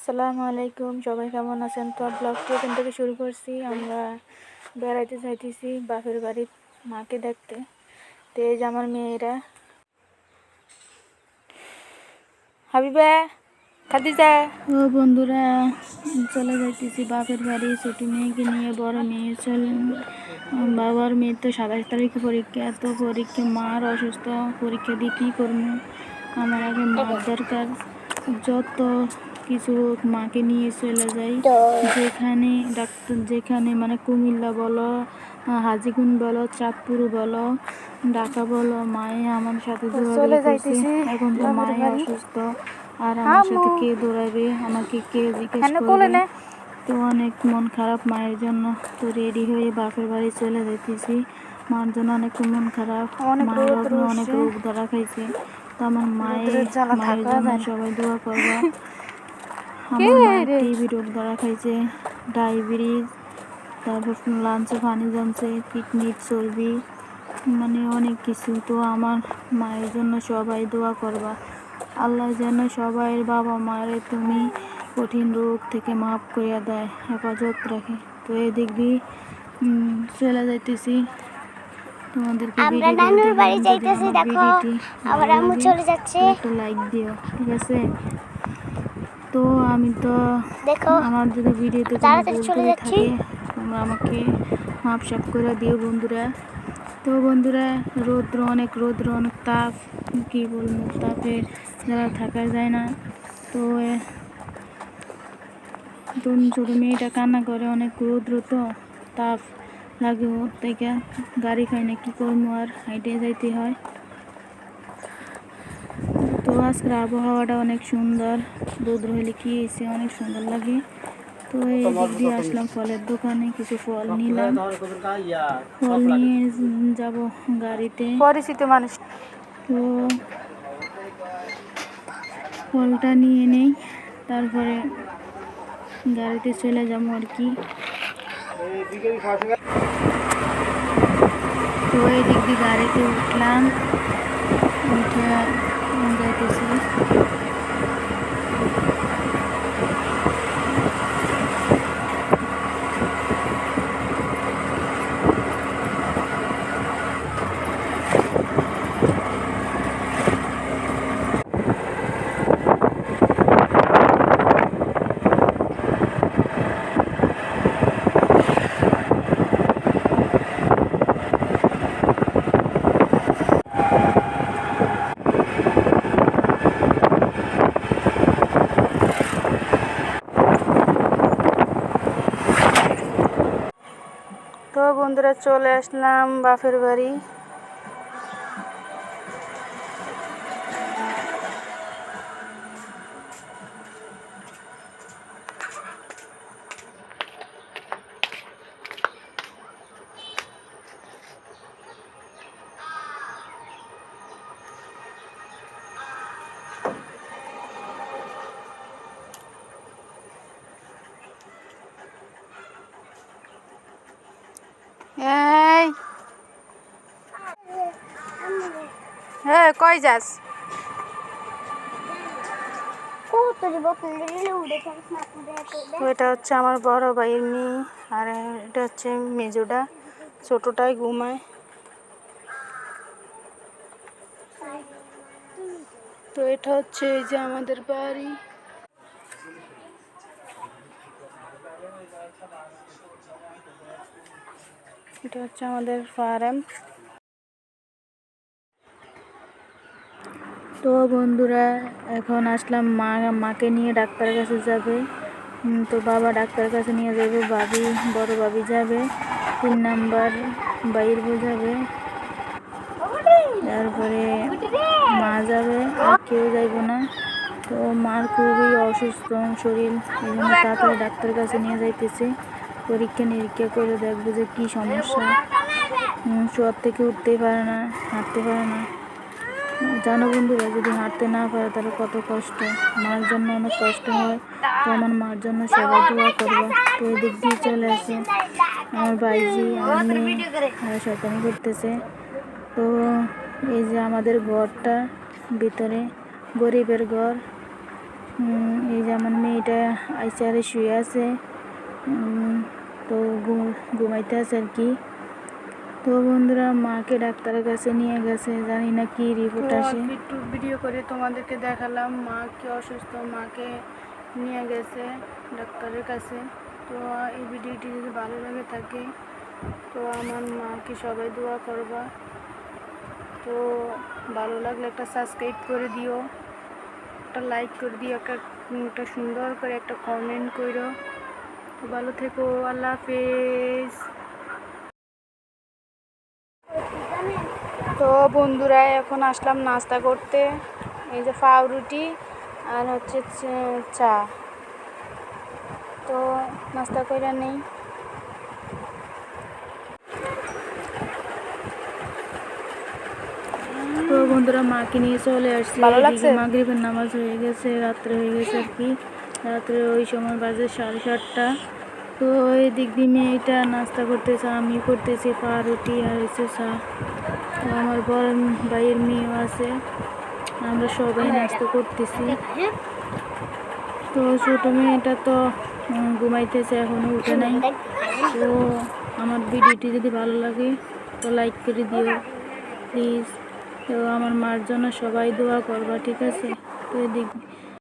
আসসালামু আলাইকুম, সবাই কেমন আছেন? তো ব্লগটি এখান থেকে শুরু করছি। আমরা বেড়াইতে যাইতেছি বাপের বাড়ি মাকে দেখতে। তো এই যে আমার মেয়েরা, হাবিবা, খাদিজা ও বন্ধুরা, চলে যাইতেছি বাপের বাড়ি ছোটো মেয়েকে নিয়ে। বড় মেয়ে বাবার মেয়ের তো 27 তারিখে পরীক্ষা। এত পরীক্ষা, মার অসুস্থ, পরীক্ষা দিয়ে কী করবো? আমার আগে মার দরকার। যত কিছু মাকে নিয়ে চলে যাই, যেখানে ডাক্তার, যেখানে মানে কুমিল্লা বলো, হাজিগুন বলো, চাঁদপুর বলো, ঢাকা বলো, মায়ে আমার সাথে দৌড়াদৌড়ি করছে। এখন তো মায়ে অসুস্থ, আর আমার সাথে কে দৌড়াবে, আমাকে কে জিজ্ঞেস করবে? তো অনেক মন খারাপ মায়ের জন্য। তো রেডি হয়ে বাপের বাড়ি চলে যেতেছি। মার জন্য অনেক মন খারাপ, মায়ের অনেক রোগ ধরা খাইছে। তো আমার মায়ের জন্য সবাই দোয়া করবা। আমার মায়ের টিবি রোগ ধরা খাইছে, ডায়াবেটিস, তারপর লাঞ্চে পানি জমছে, কিডনির চর্বি, মানে অনেক কিছু। তো আমার মায়ের জন্য সবাই দোয়া করবা। আল্লাহ যেন সবাই বাবা মায়ের তুমি কঠিন রোগ থেকে মাফ করিয়া দেয়, হেফাজত রাখে। তো এদিক দিয়ে চলে যাইতেছি। তোমাদেরকে আমরা নানুর বাড়ি যাইতেছি। দেখো আবার আম্মু চলে যাচ্ছে। একটা লাইক দিও, ঠিক আছে? তো আমি তো দেখো আমার যদি ভিডিওতে কোনো ভুল করে থাকে তোমরা আমাকে মাপ সাপ করে দিও বন্ধুরা। তো বন্ধুরা, রৌদ্র অনেক তাপ, কী বলবো, তাপে যারা থাকা যায় না। তো ছোটো মেয়েটা কান্না করে, অনেক রৌদ্র, তো তাপ লাগে ওর থেকে। গাড়ি খাই না, কী করবো, আর হাইটে যাইতে হয়। তো আজকের আবহাওয়াটা অনেক সুন্দর, রৌদ্র হলে কী হয়েছে, অনেক সুন্দর লাগে। তো এই দিক দিয়ে আসলাম ফলের দোকানে, কিছু ফল নিলাম। ফল নিয়ে যাব গাড়িতে, পরিচিত মানুষ। তো ফলটা নিয়ে নেই, তারপরে গাড়িতে চলে যাবো আর কি। তো এই দিক দিয়ে গাড়িতে উঠলাম, উঠে যাইতেছি। তো বন্ধুরা, চলে আসলাম বাপের বাড়ি। হ্যাঁ, কই যাস? ওইটা হচ্ছে আমার বড় ভাইয়ের মেয়ে, আর এটা হচ্ছে মেজোটা, ছোটটাই ঘুমায়। তো এটা হচ্ছে এই যে আমাদের বাড়ি। এটা হচ্ছে আমাদের ফার্ম। তো বন্ধুরা, এখন আসলাম মাকে নিয়ে ডাক্তারের কাছে যাবে। তো বাবা ডাক্তারের কাছে নিয়ে যাবে, বড় ভাবি যাবে, 3 নাম্বার বাইর যাবে, তারপরে মা যাবে, আর কেউ যাইব না। তো মার খুবই অসুস্থ শরীর, এই জন্য তাড়াতাড়ি ডাক্তারের কাছে নিয়ে যাইতেছে। পরীক্ষা নিরীক্ষা করে দেখবো যে কী সমস্যা। শোয়ার থেকে উঠতেই পারে না, হাঁটতে পারে না। জানো বন্ধুরা, যদি হাঁটতে না পারে তাহলে কত কষ্ট, মার জন্য অনেক কষ্ট হয়। তো আমার মার জন্য সবাই দোয়া করবে। তো এই দিক দিয়ে চলে আসে আমার ভাইজি, আমার মেয়ে, ওরা শয়তানি করতেছে। তো এই যে আমাদের ঘরটা, ভিতরে গরিবের ঘর। এই যে আমার মেয়েটা আইসারে শুয়ে আছে, তো ঘুমাইতে আছে আর কি। তো বন্ধুরা মাকে ডাক্তারের কাছে নিয়ে গেছে, জানি না কি রিপোর্ট আসে। একটু ভিডিও করে তোমাদেরকে দেখালাম মা কি অসুস্থ, মাকে নিয়ে গেছে ডাক্তারের কাছে। তো এই ভিডিওটি যদি ভালো লাগে থাকে তো আমার মাকে সবাই দোয়া করবা। তো ভালো লাগলে একটা সাবস্ক্রাইব করে দিও, একটা লাইক করে দিও, একটা সুন্দর করে একটা কমেন্ট করো। তো ভালো থেকো, আল্লাহ হাফেজ। তো বন্ধুরা এখন আসলাম নাস্তা করতে, এই যে পাউরুটি আর হচ্ছে চা। তো নাস্তা করে নেই। তো বন্ধুরা মাকে নিয়ে চলে আসছি, এদিকে মাগরিবের নামাজ হয়ে গেছে, রাত্রে হয়ে গেছে আর কি। রাত্রে ওই সময় বাজে 7:30। তো এই দিক দিয়ে মেয়েটা নাস্তা করতেছে, আমি করতেছি পাউরুটি আর হচ্ছে চা। তো আমার বড় ভাইয়ের মেয়েও আছে, আমরা সবাই নাস্তা করতেছি। তো ছোটো মেয়েটা তো ঘুমাইতেছে, এখনও উঠে নাই। তো আমার ভিডিওটি যদি ভালো লাগে তো লাইক করে দিও প্লিজ। তো আমার মার জন্য সবাই দোয়া করবা, ঠিক আছে? তো এদিক